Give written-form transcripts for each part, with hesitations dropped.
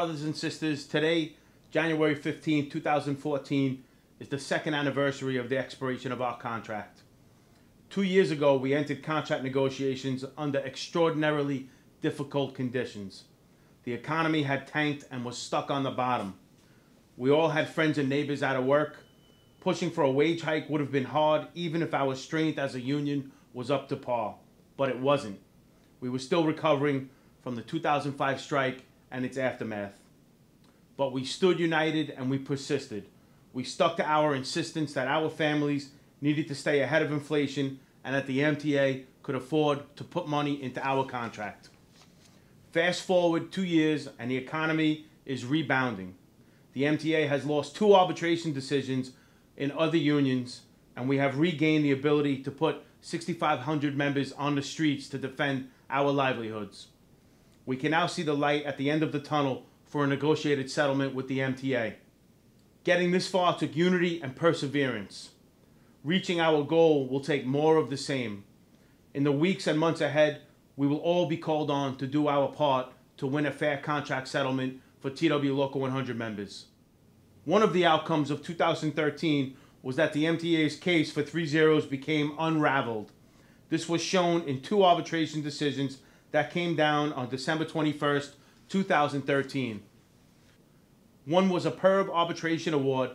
brothers and sisters, today, January 15, 2014, is the second anniversary of the expiration of our contract. 2 years ago, we entered contract negotiations under extraordinarily difficult conditions. The economy had tanked and was stuck on the bottom. We all had friends and neighbors out of work. Pushing for a wage hike would have been hard, even if our strength as a union was up to par. But it wasn't. We were still recovering from the 2005 strike and its aftermath. But we stood united and we persisted. We stuck to our insistence that our families needed to stay ahead of inflation and that the MTA could afford to put money into our contract. Fast forward 2 years and the economy is rebounding. The MTA has lost 2 arbitration decisions in other unions, and we have regained the ability to put 6,500 members on the streets to defend our livelihoods. We can now see the light at the end of the tunnel for a negotiated settlement with the MTA. Getting this far took unity and perseverance. Reaching our goal will take more of the same. In the weeks and months ahead, we will all be called on to do our part to win a fair contract settlement for TWU Local 100 members. One of the outcomes of 2013 was that the MTA's case for 3 zeros became unraveled. This was shown in 2 arbitration decisions that came down on December 21st, 2013. One was a PERB arbitration award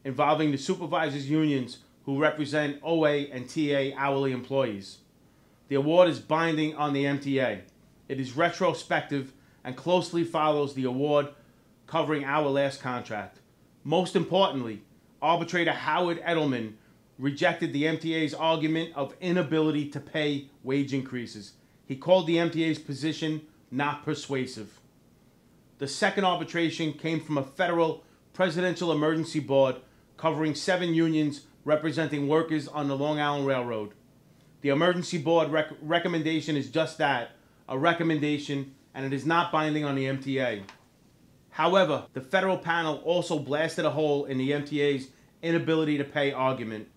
involving the supervisors' unions who represent OA and TA hourly employees. The award is binding on the MTA. It is retrospective and closely follows the award covering our last contract. Most importantly, arbitrator Howard Edelman rejected the MTA's argument of inability to pay wage increases. He called the MTA's position not persuasive. The second arbitration came from a federal presidential emergency board covering 7 unions representing workers on the Long Island Railroad. The emergency board recommendation is just that, a recommendation, and it is not binding on the MTA. However, the federal panel also blasted a hole in the MTA's inability to pay argument.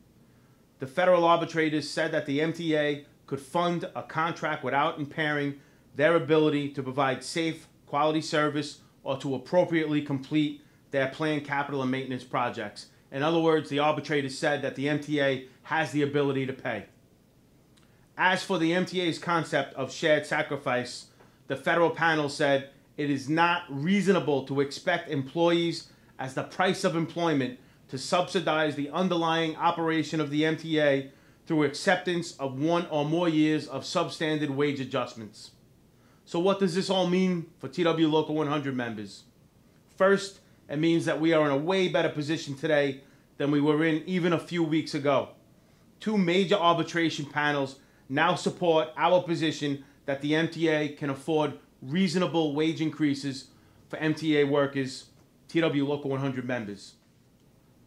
The federal arbitrators said that the MTA could fund a contract without impairing their ability to provide safe, quality service or to appropriately complete their planned capital and maintenance projects. In other words, the arbitrators said that the MTA has the ability to pay. As for the MTA's concept of shared sacrifice, the federal panel said it is not reasonable to expect employees as the price of employment to subsidize the underlying operation of the MTA through acceptance of 1 or more years of substandard wage adjustments. So what does this all mean for TWU Local 100 members? First, it means that we are in a way better position today than we were in even a few weeks ago. 2 major arbitration panels now support our position that the MTA can afford reasonable wage increases for MTA workers, TWU Local 100 members.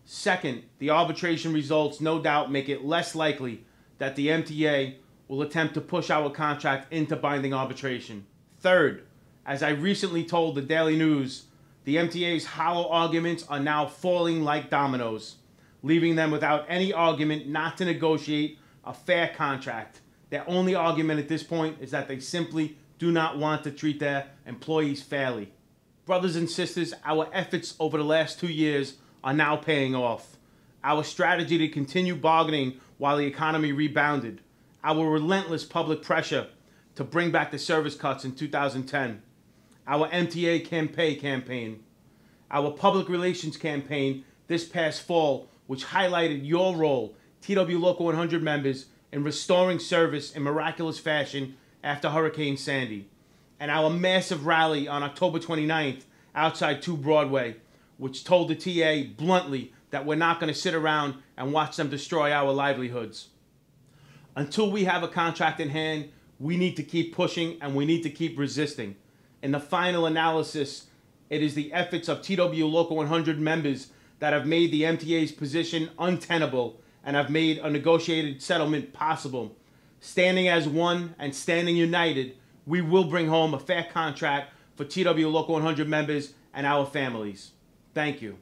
Second, the arbitration results no doubt make it less likely that the MTA will attempt to push our contract into binding arbitration. Third, as I recently told the Daily News, the MTA's hollow arguments are now falling like dominoes, leaving them without any argument not to negotiate a fair contract. Their only argument at this point is that they simply do not want to treat their employees fairly. Brothers and sisters, our efforts over the last 2 years are now paying off. Our strategy to continue bargaining while the economy rebounded, our relentless public pressure to bring back the service cuts in 2010, our MTA campaign, our public relations campaign this past fall, which highlighted your role, TWU Local 100 members, in restoring service in miraculous fashion after Hurricane Sandy, and our massive rally on October 29th outside 2 Broadway, which told the TA bluntly that we're not going to sit around and watch them destroy our livelihoods. Until we have a contract in hand, we need to keep pushing and we need to keep resisting. In the final analysis, it is the efforts of TWU Local 100 members that have made the MTA's position untenable and have made a negotiated settlement possible. Standing as one and standing united, we will bring home a fair contract for TWU Local 100 members and our families. Thank you.